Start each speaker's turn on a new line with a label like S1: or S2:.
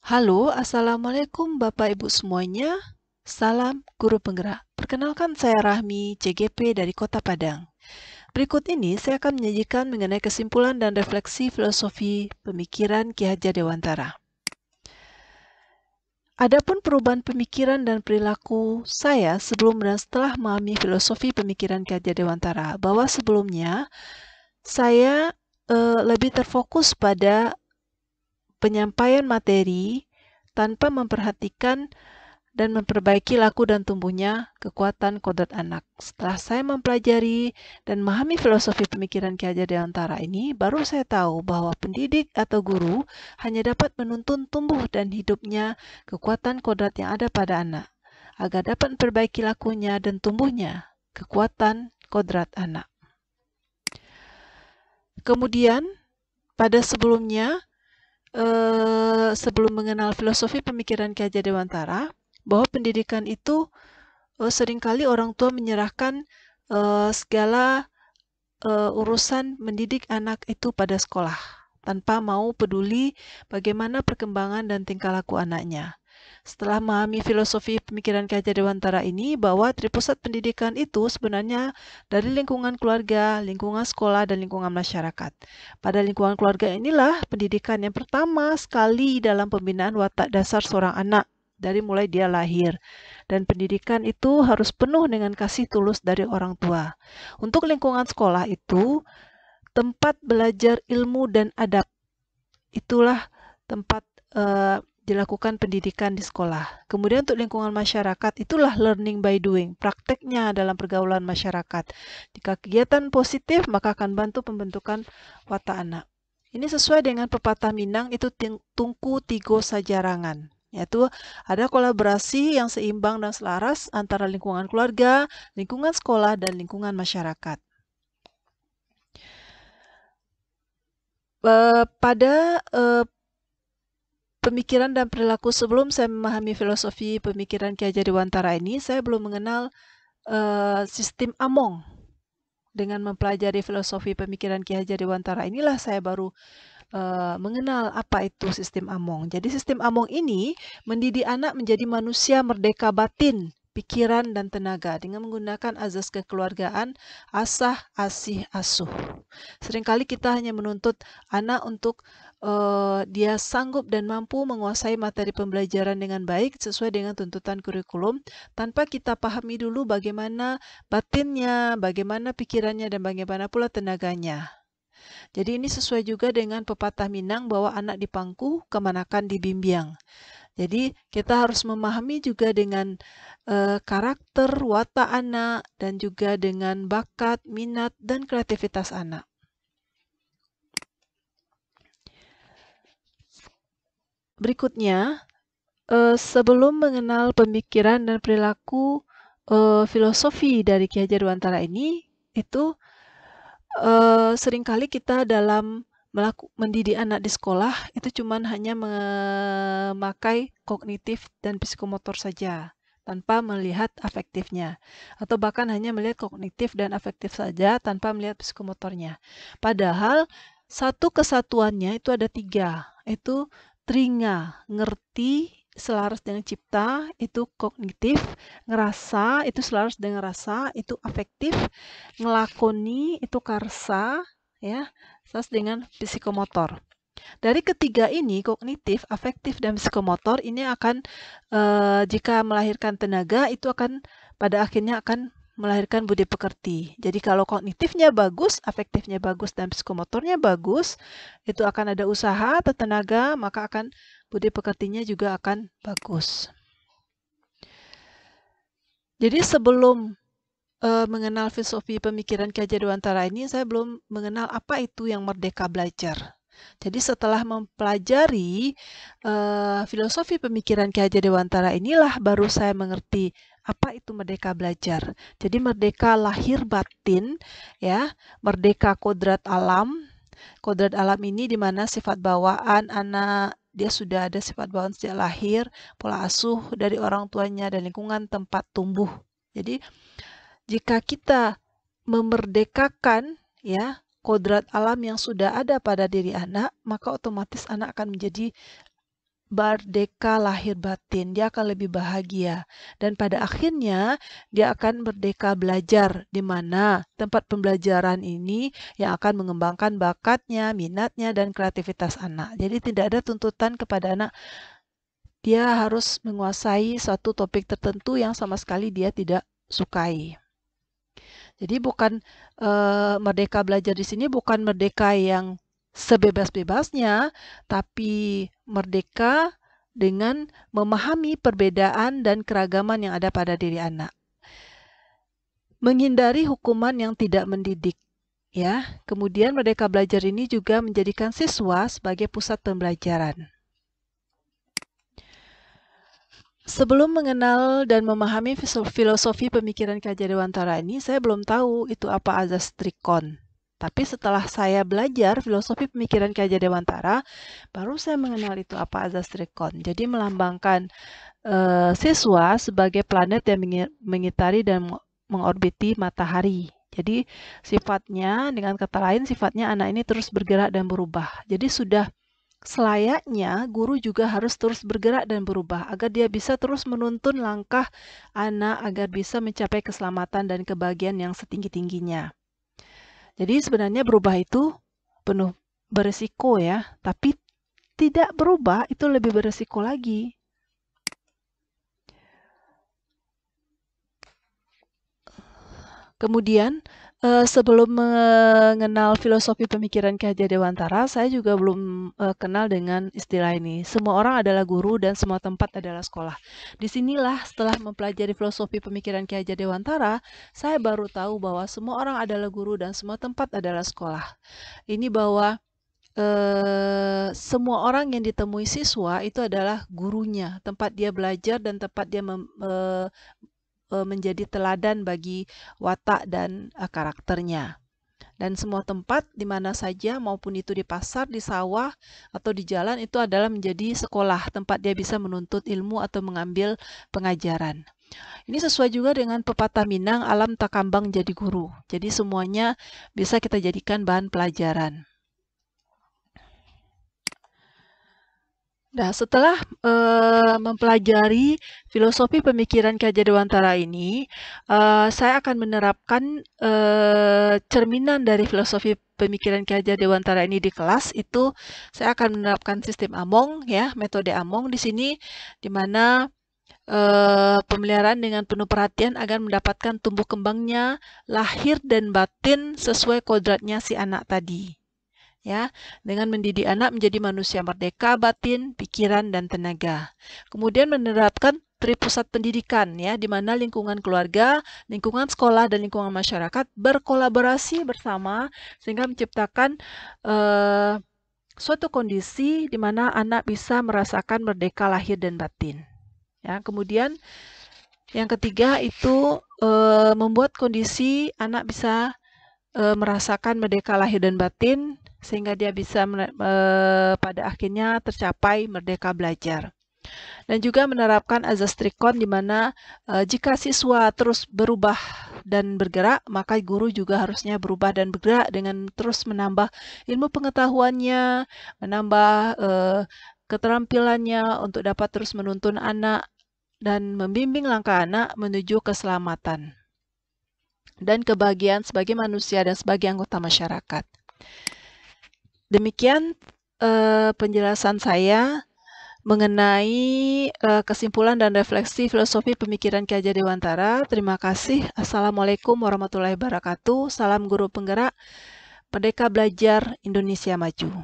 S1: Halo, Assalamualaikum Bapak Ibu semuanya. Salam Guru Penggerak. Perkenalkan saya Rahmi, CGP dari Kota Padang. Berikut ini saya akan menyajikan mengenai kesimpulan dan refleksi filosofi pemikiran Ki Hajar Dewantara. Adapun perubahan pemikiran dan perilaku saya sebelum dan setelah memahami filosofi pemikiran Ki Hajar Dewantara, bahwa sebelumnya saya lebih terfokus pada penyampaian materi tanpa memperhatikan dan memperbaiki laku dan tumbuhnya kekuatan kodrat anak. Setelah saya mempelajari dan memahami filosofi pemikiran Ki Hajar Dewantara ini, baru saya tahu bahwa pendidik atau guru hanya dapat menuntun tumbuh dan hidupnya kekuatan kodrat yang ada pada anak, agar dapat memperbaiki lakunya dan tumbuhnya kekuatan kodrat anak. Kemudian, pada sebelumnya, sebelum mengenal filosofi pemikiran Ki Hajar Dewantara, bahwa pendidikan itu seringkali orang tua menyerahkan segala urusan mendidik anak itu pada sekolah, tanpa mau peduli bagaimana perkembangan dan tingkah laku anaknya. Setelah memahami filosofi pemikiran Ki Hajar Dewantara ini, bahwa tripusat pendidikan itu sebenarnya dari lingkungan keluarga, lingkungan sekolah, dan lingkungan masyarakat. Pada lingkungan keluarga inilah pendidikan yang pertama sekali dalam pembinaan watak dasar seorang anak, dari mulai dia lahir. Dan pendidikan itu harus penuh dengan kasih tulus dari orang tua. Untuk lingkungan sekolah itu tempat belajar ilmu dan adab. Itulah tempat dilakukan pendidikan di sekolah. Kemudian untuk lingkungan masyarakat, itulah learning by doing, prakteknya dalam pergaulan masyarakat. Jika kegiatan positif, maka akan bantu pembentukan watak anak. Ini sesuai dengan pepatah Minang, itu tungku tigo sajarangan. Yaitu ada kolaborasi yang seimbang dan selaras antara lingkungan keluarga, lingkungan sekolah, dan lingkungan masyarakat. Pada pemikiran dan perilaku sebelum saya memahami filosofi pemikiran Ki Hajar Dewantara ini, saya belum mengenal sistem Among. Dengan mempelajari filosofi pemikiran Ki Hajar Dewantara inilah saya baru mengenal apa itu sistem Among. Jadi sistem Among ini mendidik anak menjadi manusia merdeka batin, pikiran, dan tenaga dengan menggunakan azas kekeluargaan, asah, asih, asuh. Seringkali kita hanya menuntut anak untuk dia sanggup dan mampu menguasai materi pembelajaran dengan baik sesuai dengan tuntutan kurikulum, tanpa kita pahami dulu bagaimana batinnya, bagaimana pikirannya, dan bagaimana pula tenaganya. Jadi ini sesuai juga dengan pepatah Minang bahwa anak dipangku, kemanakan dibimbiang. Jadi kita harus memahami juga dengan karakter, watak anak, dan juga dengan bakat, minat, dan kreativitas anak. Berikutnya, sebelum mengenal pemikiran dan perilaku filosofi dari Ki Hajar Dewantara ini, itu seringkali kita dalam mendidik anak di sekolah itu cuman hanya memakai kognitif dan psikomotor saja tanpa melihat afektifnya, atau bahkan hanya melihat kognitif dan afektif saja tanpa melihat psikomotornya. Padahal satu kesatuannya itu ada 3, itu teringa, ngerti, selaras dengan cipta, itu kognitif, ngerasa, itu selaras dengan rasa, itu afektif, ngelakoni, itu karsa, ya, selaras dengan psikomotor. Dari ketiga ini, kognitif, afektif, dan psikomotor, ini akan, jika melahirkan tenaga, itu akan pada akhirnya akan melahirkan budi pekerti. Jadi kalau kognitifnya bagus, afektifnya bagus, dan psikomotornya bagus, itu akan ada usaha atau tenaga, maka akan budi pekertinya juga akan bagus. Jadi sebelum mengenal filosofi pemikiran Ki Hajar Dewantara ini, saya belum mengenal apa itu yang merdeka belajar. Jadi setelah mempelajari filosofi pemikiran Ki Hajar Dewantara inilah baru saya mengerti apa itu merdeka belajar. Jadi merdeka lahir batin, ya, merdeka kodrat alam. Kodrat alam ini di mana sifat bawaan anak dia sudah ada sifat bawaan sejak lahir, pola asuh dari orang tuanya dan lingkungan tempat tumbuh. Jadi jika kita memerdekakan ya kodrat alam yang sudah ada pada diri anak, maka otomatis anak akan menjadi merdeka lahir batin. Dia akan lebih bahagia. Dan pada akhirnya dia akan merdeka belajar, di mana tempat pembelajaran ini yang akan mengembangkan bakatnya, minatnya, dan kreativitas anak. Jadi tidak ada tuntutan kepada anak dia harus menguasai suatu topik tertentu yang sama sekali dia tidak sukai. Jadi bukan merdeka belajar di sini bukan merdeka yang sebebas-bebasnya, tapi merdeka dengan memahami perbedaan dan keragaman yang ada pada diri anak. Menghindari hukuman yang tidak mendidik. Ya, kemudian merdeka belajar ini juga menjadikan siswa sebagai pusat pembelajaran. Sebelum mengenal dan memahami filosofi pemikiran Ki Hajar Dewantara ini, saya belum tahu itu apa azas trikon. Tapi setelah saya belajar filosofi pemikiran Ki Hajar Dewantara, baru saya mengenal itu apa azas trikon. Jadi melambangkan siswa sebagai planet yang mengitari dan mengorbiti matahari. Jadi sifatnya, dengan kata lain, sifatnya anak ini terus bergerak dan berubah. Jadi sudah selayaknya guru juga harus terus bergerak dan berubah agar dia bisa terus menuntun langkah anak agar bisa mencapai keselamatan dan kebahagiaan yang setinggi-tingginya. Jadi sebenarnya berubah itu penuh beresiko ya, tapi tidak berubah itu lebih beresiko lagi. Kemudian sebelum mengenal filosofi pemikiran Ki Hajar Dewantara, saya juga belum kenal dengan istilah ini. Semua orang adalah guru dan semua tempat adalah sekolah. Disinilah setelah mempelajari filosofi pemikiran Ki Hajar Dewantara, saya baru tahu bahwa semua orang adalah guru dan semua tempat adalah sekolah. Ini bahwa semua orang yang ditemui siswa itu adalah gurunya, tempat dia belajar dan tempat dia menjadi teladan bagi watak dan karakternya. Dan semua tempat di mana saja, maupun itu di pasar, di sawah, atau di jalan, itu adalah menjadi sekolah, tempat dia bisa menuntut ilmu atau mengambil pengajaran. Ini sesuai juga dengan pepatah Minang, alam tak kambang jadi guru. Jadi semuanya bisa kita jadikan bahan pelajaran. Nah, setelah mempelajari filosofi pemikiran Ki Hajar Dewantara ini, saya akan menerapkan cerminan dari filosofi pemikiran Ki Hajar Dewantara ini di kelas. Itu saya akan menerapkan sistem Among, ya, metode Among di sini, di mana pemeliharaan dengan penuh perhatian agar mendapatkan tumbuh kembangnya lahir dan batin sesuai kodratnya si anak tadi. Ya, dengan mendidik anak menjadi manusia merdeka batin, pikiran, dan tenaga. Kemudian menerapkan tripusat pendidikan, ya, di mana lingkungan keluarga, lingkungan sekolah, dan lingkungan masyarakat berkolaborasi bersama sehingga menciptakan suatu kondisi di mana anak bisa merasakan merdeka lahir dan batin. Ya, kemudian yang ketiga itu membuat kondisi anak bisa merasakan merdeka lahir dan batin sehingga dia bisa pada akhirnya tercapai merdeka belajar. Dan juga menerapkan azas trikon di mana jika siswa terus berubah dan bergerak, maka guru juga harusnya berubah dan bergerak dengan terus menambah ilmu pengetahuannya, menambah keterampilannya untuk dapat terus menuntun anak dan membimbing langkah anak menuju keselamatan dan kebahagiaan sebagai manusia dan sebagai anggota masyarakat. Demikian penjelasan saya mengenai kesimpulan dan refleksi filosofi pemikiran Ki Hajar Dewantara. Terima kasih. Assalamualaikum warahmatullahi wabarakatuh. Salam guru penggerak, Merdeka Belajar Indonesia Maju.